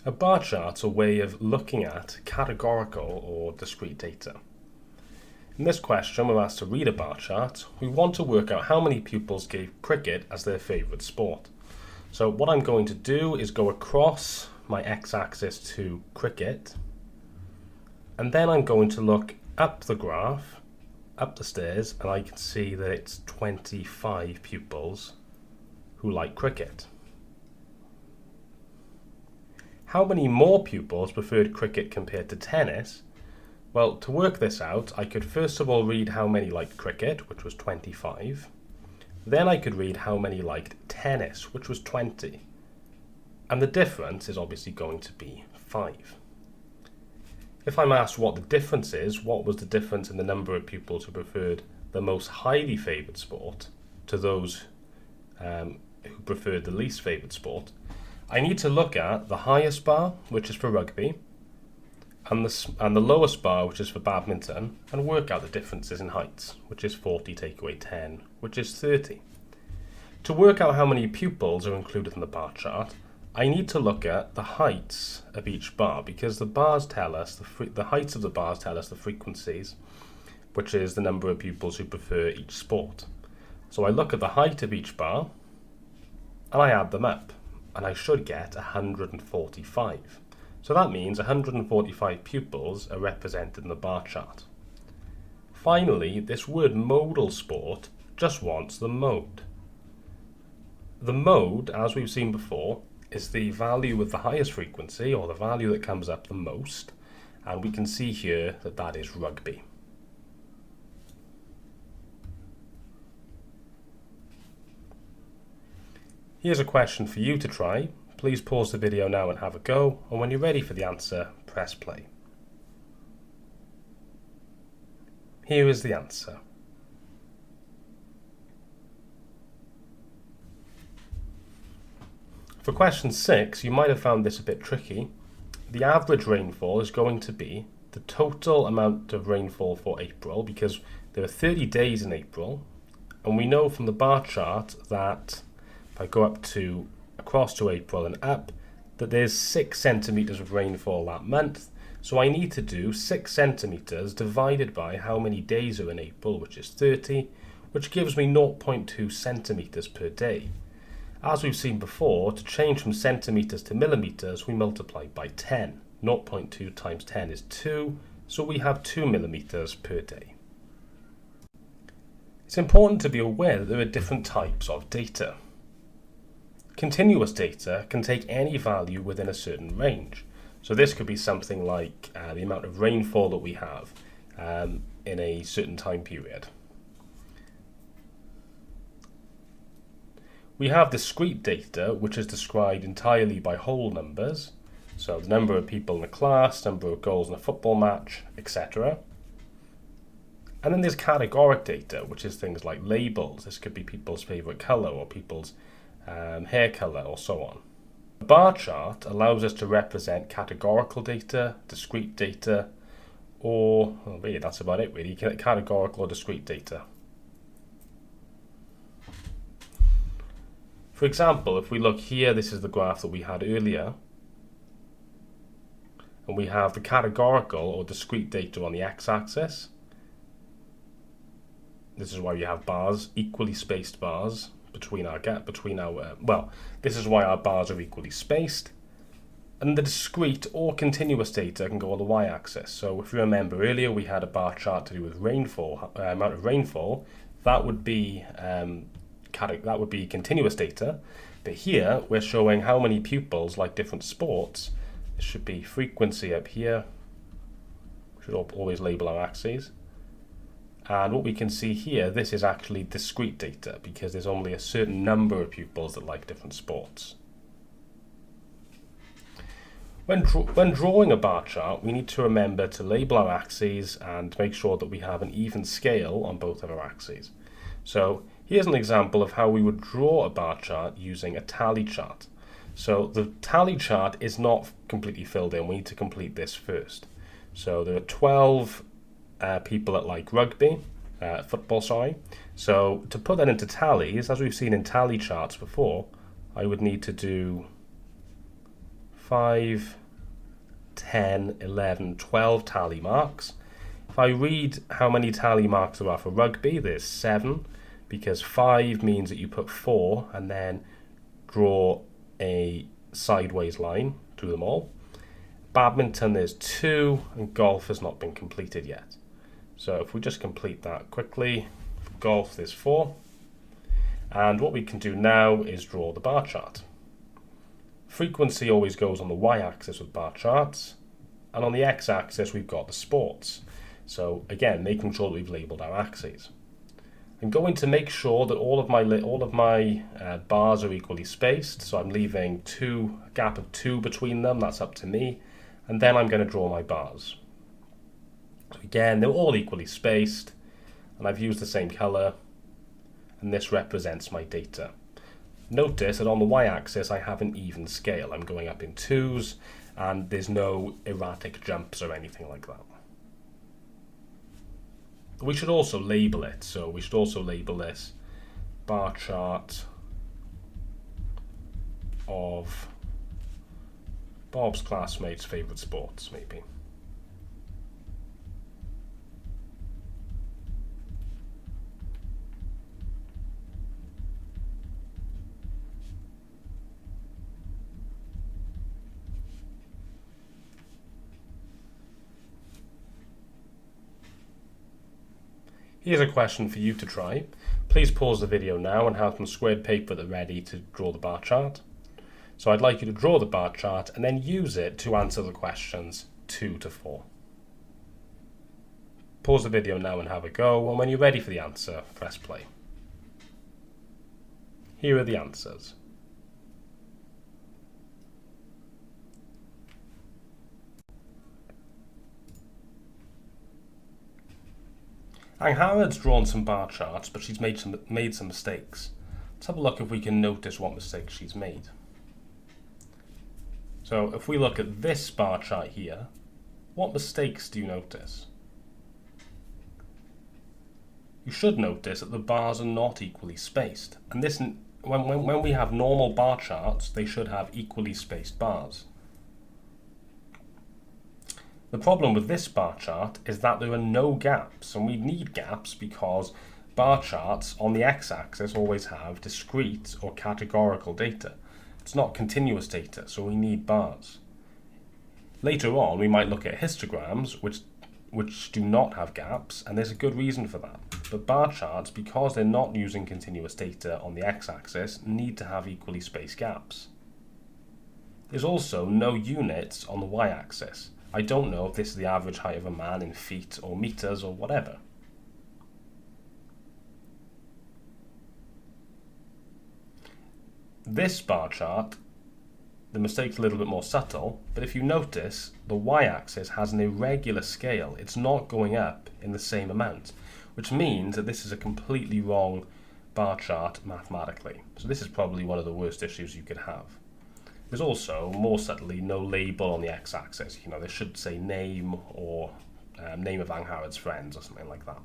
A bar chart's a way of looking at categorical or discrete data. In this question, we're asked to read a bar chart. We want to work out how many pupils gave cricket as their favourite sport. So what I'm going to do is go across my x-axis to cricket, and then I'm going to look up the graph, up the stairs, and I can see that it's 25 pupils who like cricket. How many more pupils preferred cricket compared to tennis? Well, to work this out, I could first of all read how many liked cricket, which was 25. Then I could read how many liked tennis, which was 20. And the difference is obviously going to be 5. If I'm asked what the difference is, what was the difference in the number of pupils who preferred the most highly favoured sport to those who preferred the least favoured sport, I need to look at the highest bar, which is for rugby, and the lowest bar, which is for badminton, and work out the differences in heights, which is 40 take away 10, which is 30. To work out how many pupils are included in the bar chart, I need to look at the heights of each bar, because the bars tell us, the heights of the bars tell us the frequencies, which is the number of pupils who prefer each sport. So I look at the height of each bar, and I add them up, and I should get 145. So that means 145 pupils are represented in the bar chart. Finally, this word modal sport just wants the mode. The mode, as we've seen before, is the value with the highest frequency, or the value that comes up the most, and we can see here that that is rugby. Here's a question for you to try. Please pause the video now and have a go, and when you're ready for the answer, press play. Here is the answer. For question 6, you might have found this a bit tricky. The average rainfall is going to be the total amount of rainfall for April, because there are 30 days in April, and we know from the bar chart that if I go across to April and up, that there's 6 centimetres of rainfall that month. So I need to do 6 centimetres divided by how many days are in April, which is 30, which gives me 0.2 centimetres per day. As we've seen before, to change from centimetres to millimetres, we multiply by 10. 0.2 times 10 is 2, so we have 2 millimetres per day. It's important to be aware that there are different types of data. Continuous data can take any value within a certain range. So this could be something like the amount of rainfall that we have in a certain time period. We have discrete data, which is described entirely by whole numbers. So the number of people in a class, number of goals in a football match, etc. And then there's categoric data, which is things like labels. This could be people's favourite colour or people's hair colour, or so on. The bar chart allows us to represent categorical data, discrete data, or, well, really that's about it really, categorical or discrete data. For example, if we look here, this is the graph that we had earlier, and we have the categorical or discrete data on the x-axis. This is why we have bars, equally spaced bars, this is why our bars are equally spaced, and the discrete or continuous data can go on the y-axis. So if you remember earlier, we had a bar chart to do with rainfall, amount of rainfall. That would be continuous data, but here we're showing how many pupils like different sports. It should be frequency up here. We should always label our axes. And what we can see here, this is actually discrete data because there's only a certain number of pupils that like different sports. When drawing a bar chart, we need to remember to label our axes and make sure that we have an even scale on both of our axes. So here's an example of how we would draw a bar chart using a tally chart. So the tally chart is not completely filled in. We need to complete this first. So there are 12 people that like football, sorry. So to put that into tallies, as we've seen in tally charts before, I would need to do 5, 10, 11, 12 tally marks. If I read how many tally marks there are for rugby, there's 7, because 5 means that you put 4 and then draw a sideways line through them all. Badminton, there's 2, and golf has not been completed yet. So if we just complete that quickly, for golf there's 4. And what we can do now is draw the bar chart. Frequency always goes on the y-axis with bar charts, and on the x-axis we've got the sports. So again, making sure that we've labelled our axes. I'm going to make sure that all of my bars are equally spaced, so I'm leaving a gap of 2 between them. That's up to me, and then I'm going to draw my bars. So again, they're all equally spaced, and I've used the same colour, and this represents my data. Notice that on the y-axis I have an even scale. I'm going up in 2s, and there's no erratic jumps or anything like that. We should also label it, so we should also label this bar chart of Bob's classmates' favourite sports, maybe. Here's a question for you to try. Please pause the video now and have some squared paper at the ready to draw the bar chart. So I'd like you to draw the bar chart and then use it to answer the questions 2 to 4. Pause the video now and have a go, and when you're ready for the answer, press play. Here are the answers. Angharad's drawn some bar charts, but she's made some mistakes. Let's have a look if we can notice what mistakes she's made. So if we look at this bar chart here, what mistakes do you notice? You should notice that the bars are not equally spaced. And this, when we have normal bar charts, they should have equally spaced bars. The problem with this bar chart is that there are no gaps, and we need gaps because bar charts on the x-axis always have discrete or categorical data. It's not continuous data, so we need bars. Later on, we might look at histograms, which do not have gaps, and there's a good reason for that. But bar charts, because they're not using continuous data on the x-axis, need to have equally spaced gaps. There's also no units on the y-axis. I don't know if this is the average height of a man in feet or meters or whatever. This bar chart, the mistake's a little bit more subtle, but if you notice, the y-axis has an irregular scale. It's not going up in the same amount, which means that this is a completely wrong bar chart mathematically. So this is probably one of the worst issues you could have. There's also, more subtly, no label on the x-axis. You know, they should say name or name of Angharad's friends or something like that.